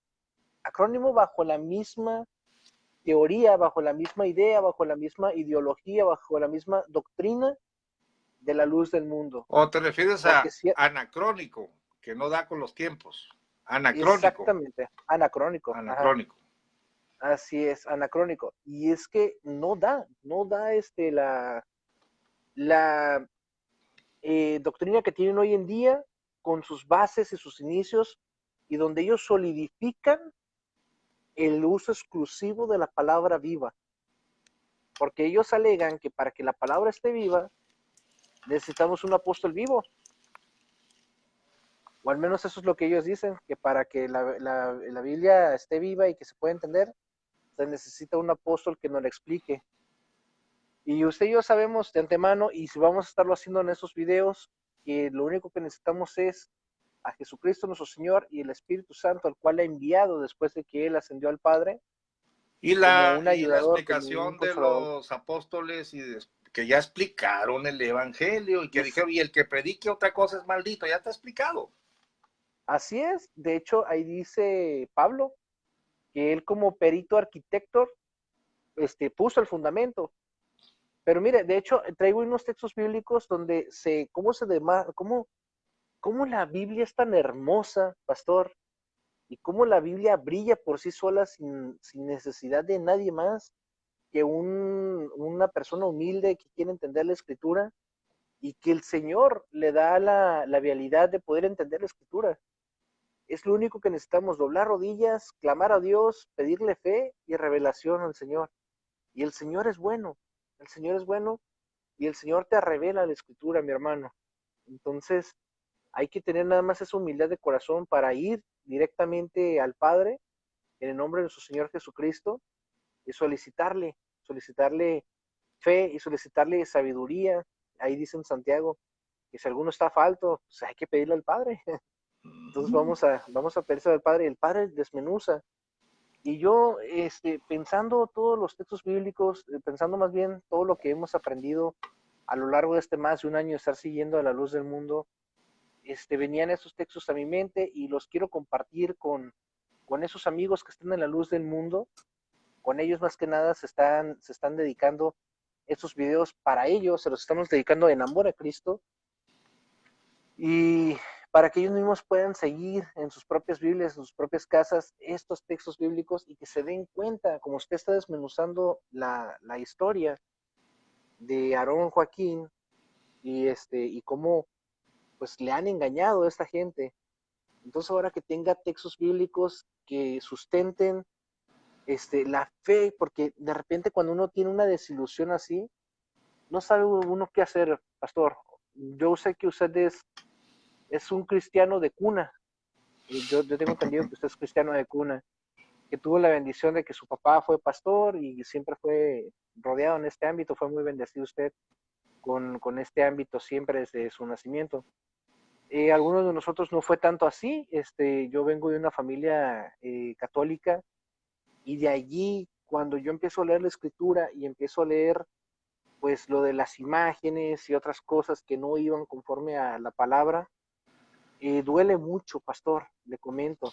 bajo la misma teoría, bajo la misma idea, bajo la misma ideología, bajo la misma doctrina de la luz del mundo. ¿O te refieres Porque a si, anacrónico, que no da con los tiempos? Anacrónico, exactamente, anacrónico, ajá, anacrónico. así es, anacrónico. Y es que no da la doctrina que tienen hoy en día con sus bases y sus inicios y donde ellos solidifican el uso exclusivo de la palabra viva, porque ellos alegan que para que la palabra esté viva necesitamos un apóstol vivo, o al menos eso es lo que ellos dicen, que para que la Biblia esté viva y que se pueda entender, se necesita un apóstol que nos la explique. Y usted y yo sabemos de antemano, y si vamos a estarlo haciendo en esos videos, que lo único que necesitamos es a Jesucristo nuestro Señor y el Espíritu Santo, al cual ha enviado después de que Él ascendió al Padre, Y como la, un y la ayudador, como un explicación de consolador. los apóstoles que ya explicaron el evangelio y Y que es, dijeron, y el que predique otra cosa es maldito, ya está explicado. así es, de hecho ahí dice Pablo, que él como perito arquitecto puso el fundamento. Pero mire, de hecho traigo unos textos bíblicos donde cómo la Biblia es tan hermosa, pastor, y cómo la Biblia brilla por sí sola sin necesidad de nadie más que una persona humilde que quiere entender la escritura. y que el Señor le da la vialidad de poder entender la escritura. Es lo único que necesitamos, doblar rodillas, clamar a Dios, pedirle fe y revelación al Señor. Y el Señor es bueno, el Señor es bueno y el Señor te revela la escritura, mi hermano. Entonces, hay que tener nada más esa humildad de corazón para ir directamente al Padre en el nombre de nuestro Señor Jesucristo y solicitarle fe y solicitarle sabiduría. Ahí dice en Santiago que si alguno está falto, pues hay que pedirle al Padre. Entonces vamos a pedirle al Padre y el Padre desmenuza. Y yo, pensando todos los textos bíblicos, pensando más bien todo lo que hemos aprendido a lo largo de este más de un año de estar siguiendo a la luz del mundo, venían esos textos a mi mente y los quiero compartir con esos amigos que están en la luz del mundo. Con ellos más que nada se están dedicando estos videos para ellos, se los estamos dedicando en amor a Cristo y para que ellos mismos puedan seguir en sus propias Biblias, en sus propias casas, estos textos bíblicos y que se den cuenta, como usted está desmenuzando la historia de Aarón Joaquín y cómo pues le han engañado a esta gente. Entonces ahora que tenga textos bíblicos que sustenten la fe, porque de repente cuando uno tiene una desilusión así, no sabe uno qué hacer, pastor. Yo sé que usted es un cristiano de cuna. Yo tengo entendido que usted es cristiano de cuna, que tuvo la bendición de que su papá fue pastor y siempre fue rodeado en este ámbito, fue muy bendecido usted con este ámbito siempre desde su nacimiento. Algunos de nosotros no fue tanto así. Yo vengo de una familia católica y de allí, cuando yo empiezo a leer la escritura y empiezo a leer pues lo de las imágenes y otras cosas que no iban conforme a la palabra, duele mucho, pastor, le comento,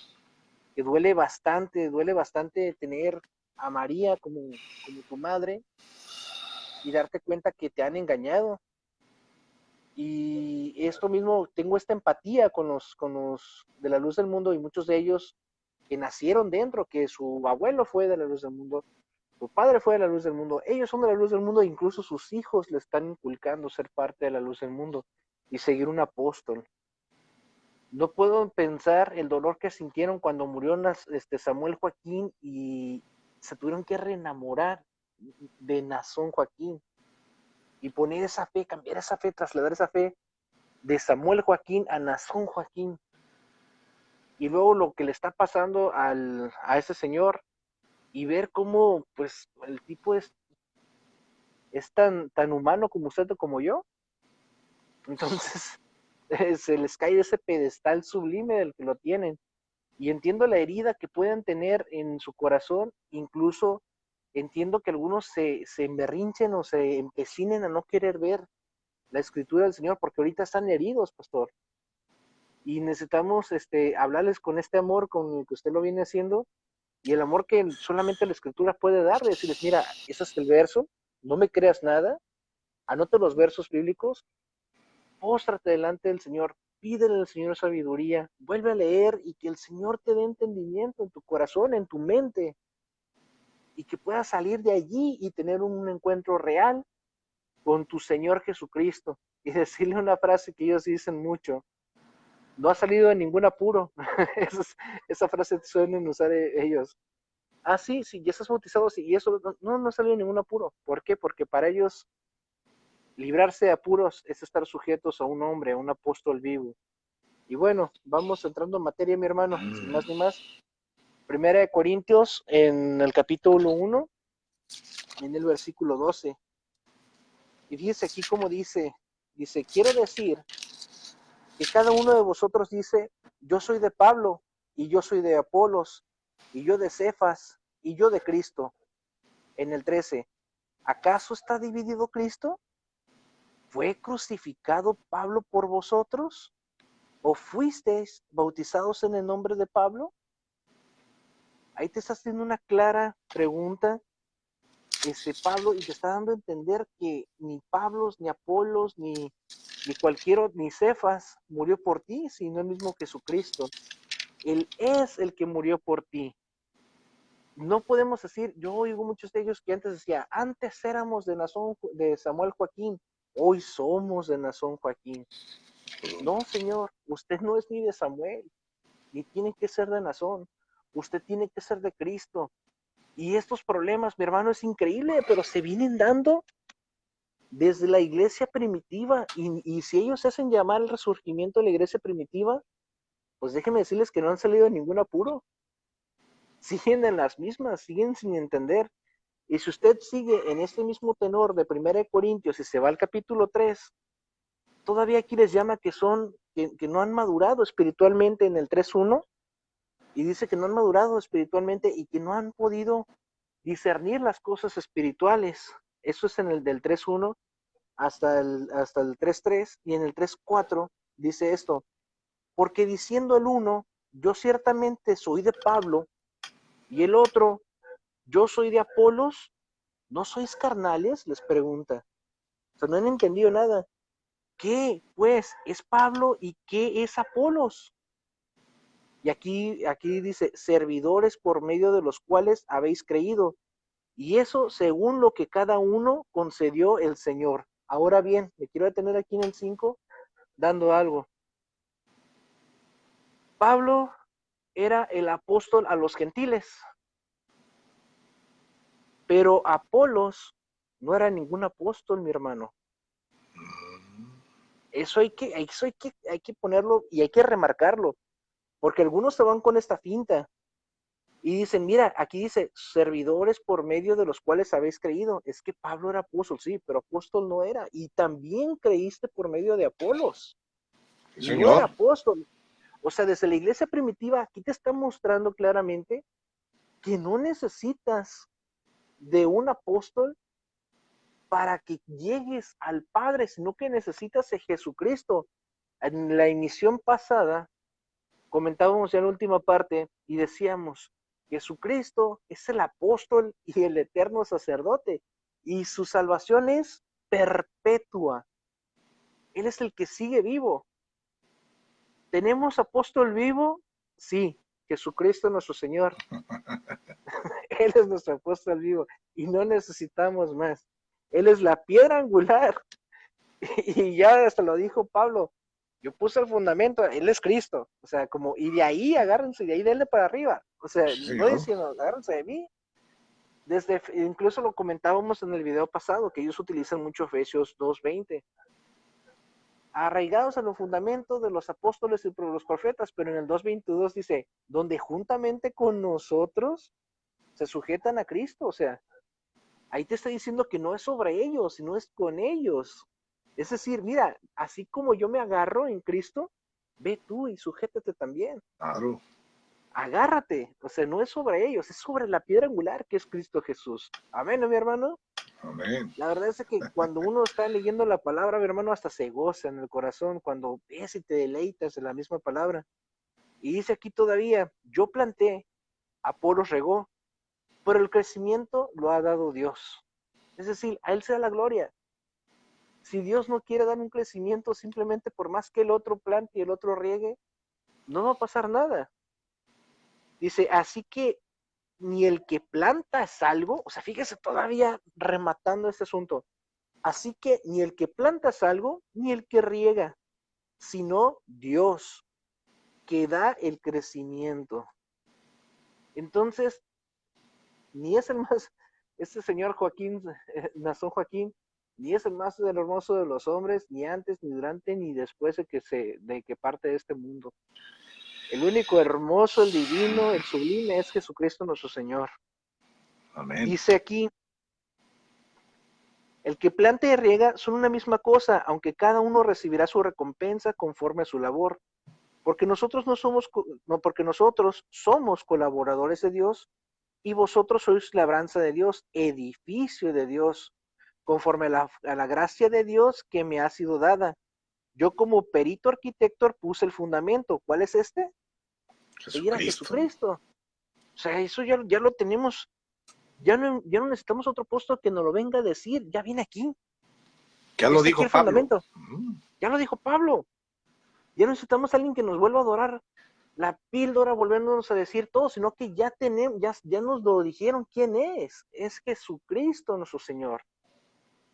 que duele bastante tener a María como tu madre y darte cuenta que te han engañado. Y esto mismo, tengo esta empatía con los de la luz del mundo y muchos de ellos que nacieron dentro, que su abuelo fue de la luz del mundo, su padre fue de la luz del mundo, ellos son de la luz del mundo, e incluso sus hijos le están inculcando ser parte de la luz del mundo y seguir un apóstol. No puedo pensar el dolor que sintieron cuando murió Samuel Joaquín y se tuvieron que reenamorar de Nazón Joaquín y poner esa fe, cambiar esa fe, trasladar esa fe de Samuel Joaquín a Nazón Joaquín. Y luego lo que le está pasando a ese señor y ver cómo pues el tipo es tan humano como usted o como yo. Entonces se les cae ese pedestal sublime del que lo tienen. Y entiendo la herida que puedan tener en su corazón, incluso entiendo que algunos se emberrinchen o se empecinen a no querer ver la escritura del Señor porque ahorita están heridos, pastor. Y necesitamos hablarles con este amor con el que usted lo viene haciendo y el amor que solamente la escritura puede dar, de decirles, mira, ese es el verso, no me creas nada, anota los versos bíblicos, póstrate delante del Señor, pídele al Señor sabiduría, vuelve a leer y que el Señor te dé entendimiento en tu corazón, en tu mente, y que puedas salir de allí y tener un encuentro real con tu Señor Jesucristo. Y decirle una frase que ellos dicen mucho, no ha salido de ningún apuro. Esa frase suelen usar ellos. Ah, sí, sí, ya estás bautizado, sí, y eso no ha salido de ningún apuro. ¿Por qué? Porque para ellos librarse de apuros es estar sujetos a un hombre, a un apóstol vivo. Y bueno, vamos entrando en materia, mi hermano, sin más ni más. Primera de Corintios, en el capítulo 1, en el versículo 12. Y fíjese aquí cómo dice, quiero decir que cada uno de vosotros dice, yo soy de Pablo, y yo soy de Apolos, y yo de Cefas, y yo de Cristo. En el 13, ¿acaso está dividido Cristo? ¿Fue crucificado Pablo por vosotros? ¿O fuisteis bautizados en el nombre de Pablo? Ahí te está haciendo una clara pregunta, Pablo, y te está dando a entender que ni Pablo, ni Apolos, ni cualquier ni Cefas murió por ti, sino el mismo Jesucristo. Él es el que murió por ti. No podemos decir, yo oigo muchos de ellos que antes decía, antes éramos de Samuel Joaquín, Hoy somos de Nazón Joaquín. No, señor, usted no es ni de Samuel, ni tiene que ser de Nazón. Usted tiene que ser de Cristo. Y estos problemas, mi hermano, es increíble, pero se vienen dando desde la iglesia primitiva. Y si ellos se hacen llamar el resurgimiento de la iglesia primitiva, pues déjenme decirles que no han salido de ningún apuro. Siguen en las mismas, siguen sin entender. Y si usted sigue en este mismo tenor de 1 Corintios y se va al capítulo 3, todavía aquí les llama que no han madurado espiritualmente en el 3:1, y dice que no han madurado espiritualmente y que no han podido discernir las cosas espirituales. Eso es en el del 3:1 hasta el 3:3, y en el 3:4 dice esto: porque diciendo el uno, yo ciertamente soy de Pablo, y el otro, yo soy de Apolos, ¿no sois carnales?, les pregunta. O sea, no han entendido nada. ¿Qué, pues, es Pablo y qué es Apolos? Y aquí dice, servidores por medio de los cuales habéis creído, y eso según lo que cada uno concedió el Señor. Ahora bien, me quiero detener aquí en el 5, dando algo. Pablo era el apóstol a los gentiles, pero Apolos no era ningún apóstol, mi hermano. Eso hay que ponerlo y hay que remarcarlo, porque algunos se van con esta finta y dicen, mira, aquí dice, servidores por medio de los cuales habéis creído. Es que Pablo era apóstol, sí, pero apóstol no era. Y también creíste por medio de Apolos. Sí, No era señor. apóstol. O sea, desde la iglesia primitiva, aquí te está mostrando claramente que no necesitas de un apóstol para que llegues al Padre, sino que necesitas de Jesucristo. En la emisión pasada comentábamos ya en la última parte y decíamos, Jesucristo es el apóstol y el eterno sacerdote, y su salvación es perpetua. Él es el que sigue vivo. ¿Tenemos apóstol vivo? Sí, Jesucristo nuestro Señor. Él es nuestro apóstol vivo y no necesitamos más. Él es la piedra angular. Y ya hasta lo dijo Pablo, yo puse el fundamento, Él es Cristo, o sea, como, y de ahí agárrense, de ahí denle para arriba, o sea, Sí, no señor. diciendo, agárrense de mí, incluso lo comentábamos en el video pasado, que ellos utilizan mucho Efesios 2:20, arraigados a los fundamentos de los apóstoles y los profetas, pero en el 2:22 dice, donde juntamente con nosotros se sujetan a Cristo, o sea, ahí te está diciendo que no es sobre ellos, sino es con ellos. Es decir, mira, así como yo me agarro en Cristo, ve tú y sujétate también. Claro. Agárrate, o sea, no es sobre ellos, es sobre la piedra angular que es Cristo Jesús. Amén, ¿no, mi hermano? Amén. La verdad es que cuando uno está leyendo la palabra, mi hermano, hasta se goza en el corazón cuando ves y te deleitas en la misma palabra. Y dice aquí todavía, yo planté, Apolos regó, pero el crecimiento lo ha dado Dios. Es decir, a Él sea la gloria. Si Dios no quiere dar un crecimiento, simplemente por más que el otro plante y el otro riegue, no va a pasar nada. Dice, así que ni el que planta es algo, o sea, fíjese todavía rematando este asunto, así que ni el que planta es algo, ni el que riega, sino Dios, que da el crecimiento. Entonces, ni es el más, este señor Joaquín, Nazón Joaquín, ni es el más hermoso de los hombres, ni antes, ni durante, ni después de que parte de este mundo. El único hermoso, el divino, el sublime es Jesucristo nuestro Señor. Amén. Dice aquí, el que planta y riega son una misma cosa, aunque cada uno recibirá su recompensa conforme a su labor. Porque nosotros porque nosotros somos colaboradores de Dios, y vosotros sois labranza de Dios, edificio de Dios, conforme a la gracia de Dios que me ha sido dada. Yo como perito arquitecto puse el fundamento. ¿Cuál es este? Seguir a Jesucristo. Jesucristo. O sea, eso ya lo tenemos. Ya no necesitamos otro apóstol que nos lo venga a decir. Ya viene aquí. Ya Ya lo está aquí dijo el Pablo. fundamento. Ya lo dijo Pablo. Ya no necesitamos a alguien que nos vuelva a adorar la píldora, volviéndonos a decir todo, sino que ya tenemos, ya nos lo dijeron quién es. Es Jesucristo nuestro Señor.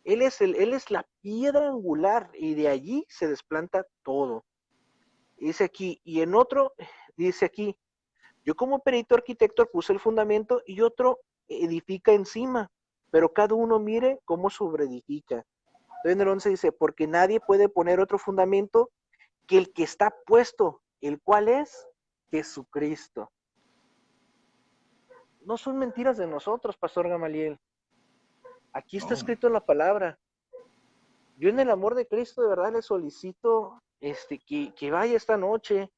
Él es la piedra angular y de allí se desplanta todo. Dice aquí, y en otro, dice aquí, yo como perito arquitecto puse el fundamento y otro edifica encima, pero cada uno mire cómo sobreedifica. Entonces en el 11 dice, porque nadie puede poner otro fundamento que el que está puesto, el cual es Jesucristo. No son mentiras de nosotros, Pastor Gamaliel. Aquí está No, escrito en la palabra. Yo en el amor de Cristo de verdad le solicito que vaya esta noche,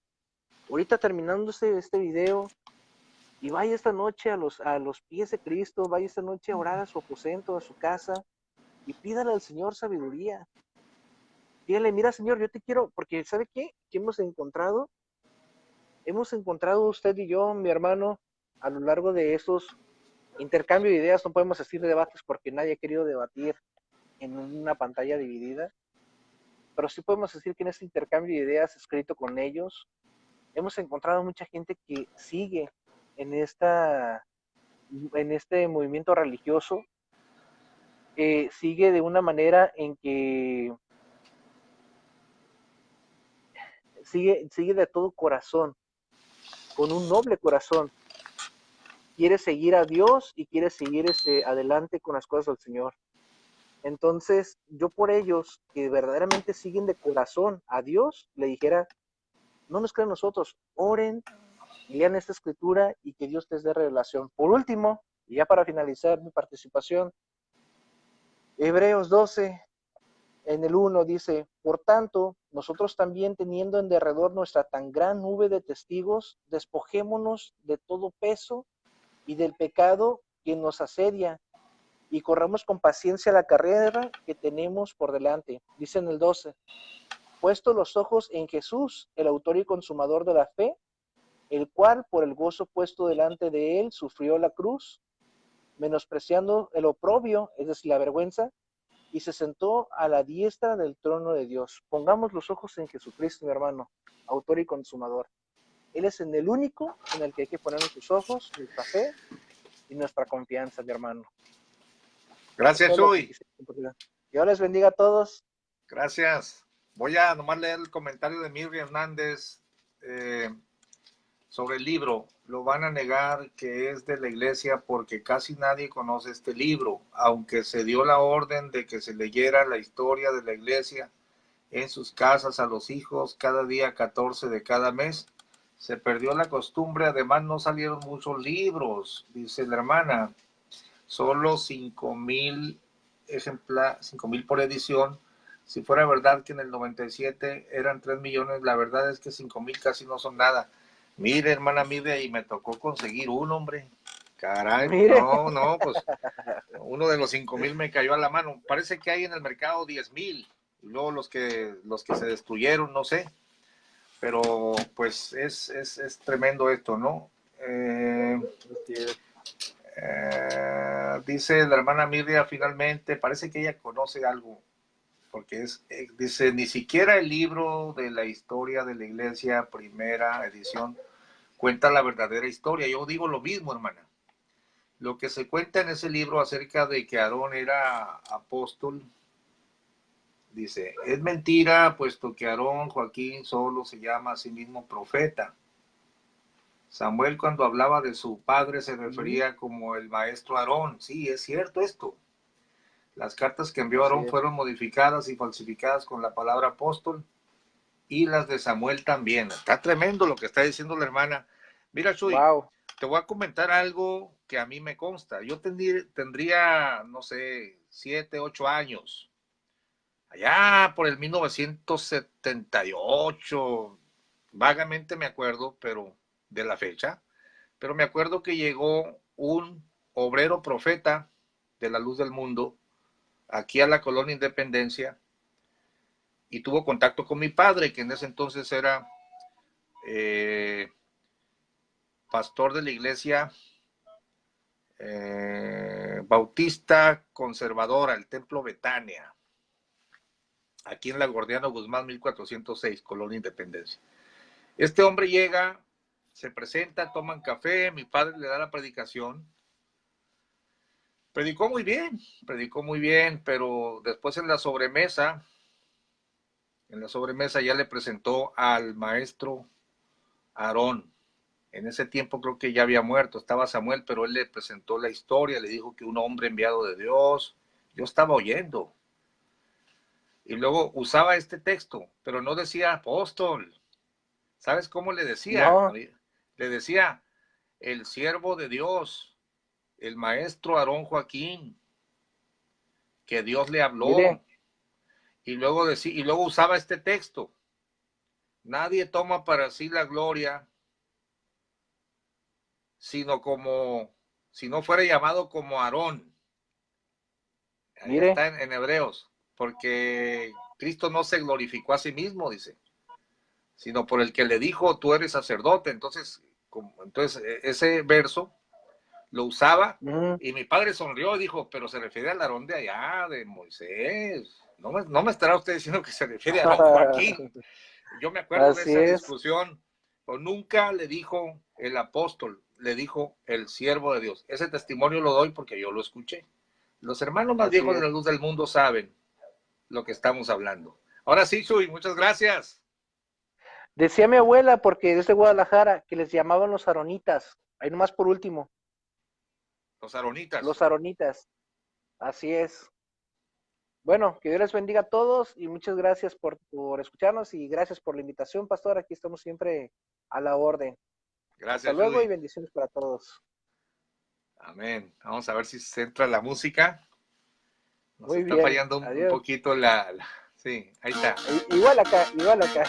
ahorita terminando este video, y vaya esta noche a los pies de Cristo, vaya esta noche a orar a su aposento, a su casa, y pídale al Señor sabiduría. Pídale, mira Señor, yo te quiero, porque ¿sabe qué? ¿Qué hemos encontrado? Hemos encontrado usted y yo, mi hermano, a lo largo de estos intercambios de ideas, no podemos decir debates porque nadie ha querido debatir en una pantalla dividida, pero sí podemos decir que en este intercambio de ideas escrito con ellos, hemos encontrado mucha gente que sigue en, en este movimiento religioso, sigue de una manera en que sigue de todo corazón, con un noble corazón, quiere seguir a Dios y quiere seguir adelante con las cosas del Señor. Entonces, yo por ellos que verdaderamente siguen de corazón a Dios, le dijera, no nos crean nosotros, oren, lean esta escritura y que Dios les dé revelación. Por último, y ya para finalizar mi participación, Hebreos 12, en el 1 dice, por tanto, nosotros también teniendo en derredor nuestra tan gran nube de testigos, despojémonos de todo peso y del pecado que nos asedia y corramos con paciencia la carrera que tenemos por delante. Dice en el 12, puesto los ojos en Jesús, el autor y consumador de la fe, el cual por el gozo puesto delante de él sufrió la cruz, menospreciando el oprobio, es decir, la vergüenza, y se sentó a la diestra del trono de Dios. Pongamos los ojos en Jesucristo, mi hermano, autor y consumador. Él es en el único en el que hay que poner nuestros ojos, nuestra fe y nuestra confianza, mi hermano. Es gracias, todo lo que Chuy. quise compartir. Dios les bendiga a todos. Gracias. Voy a nomás leer el comentario de Mirri Hernández sobre el libro. Lo van a negar que es de la iglesia porque casi nadie conoce este libro, aunque se dio la orden de que se leyera la historia de la iglesia en sus casas a los hijos cada día 14 de cada mes. Se perdió la costumbre, además no salieron muchos libros, dice la hermana, solo 5,000 ejemplares, 5,000 por edición. Si fuera verdad que en el 97 eran 3 millones, la verdad es que 5,000 casi no son nada. Mire, hermana, mire, y me tocó conseguir uno, hombre. Caray, pues Mire, no, no, pues uno de los 5,000 me cayó a la mano. Parece que hay en el mercado 10,000. Y luego los que se destruyeron, no sé. Pero pues es tremendo esto, ¿no? Dice la hermana Mirria, finalmente, parece que ella conoce algo, porque dice, ni siquiera el libro de la historia de la iglesia, primera edición, cuenta la verdadera historia. Yo digo lo mismo, hermana. Lo que se cuenta en ese libro acerca de que Aarón era apóstol, dice, es mentira, puesto que Aarón Joaquín solo se llama a sí mismo profeta. Samuel cuando hablaba de su padre se refería como el maestro Aarón. Sí, es cierto esto. Las cartas que envió así Aarón es. fueron modificadas y falsificadas con la palabra apóstol y las de Samuel también. Está tremendo lo que está diciendo la hermana. Mira, Chuy, Wow. te voy a comentar algo que a mí me consta. Yo tendría, no sé, 7, 8 años. Allá por el 1978, vagamente me acuerdo, pero de la fecha. Pero me acuerdo que llegó un obrero profeta de la luz del mundo aquí a la colonia Independencia y tuvo contacto con mi padre, que en ese entonces era pastor de la iglesia bautista conservadora, el Templo Betania, aquí en la Gordiano Guzmán 1406, colonia Independencia. Este hombre llega, se presenta, toman café, mi padre le da la predicación predicó muy bien, pero después en la sobremesa ya le presentó al maestro Aarón. En ese tiempo creo que ya había muerto, estaba Samuel, pero él le presentó la historia, le dijo que un hombre enviado de Dios, yo estaba oyendo. Y luego usaba este texto, pero no decía apóstol. ¿Sabes cómo le decía? No, Le decía el siervo de Dios, el maestro Aarón Joaquín, que Dios le habló. mire, Y luego usaba este texto. Nadie toma para sí la gloria, sino como, si no fuera llamado como Aarón. Ahí mire, está en Hebreos, porque Cristo no se glorificó a sí mismo, dice, sino por el que le dijo, tú eres sacerdote. Entonces ese verso lo usaba ujú. y mi padre sonrió y dijo, pero se refiere al Aarón de allá, de Moisés. No me estará usted diciendo que se refiere a Aarón Joaquín. Yo me acuerdo de Así esa es, discusión, pero nunca le dijo el apóstol, le dijo el siervo de Dios. Ese testimonio lo doy porque yo lo escuché. Los hermanos más así viejos de es. la luz del mundo saben lo que estamos hablando. Ahora sí, Chuy, muchas gracias. Decía mi abuela, porque desde Guadalajara, que les llamaban los aronitas. Ahí nomás por último, Los aronitas. los aronitas. Así es. Bueno, que Dios les bendiga a todos y muchas gracias por escucharnos y gracias por la invitación, pastor. Aquí estamos siempre a la orden. Hasta Gracias, luego y Chuy. bendiciones para todos. Amén. Vamos a ver si se entra la música. Nos Muy está bien, fallando un adiós. poquito Sí, ahí está. Igual acá, igual acá.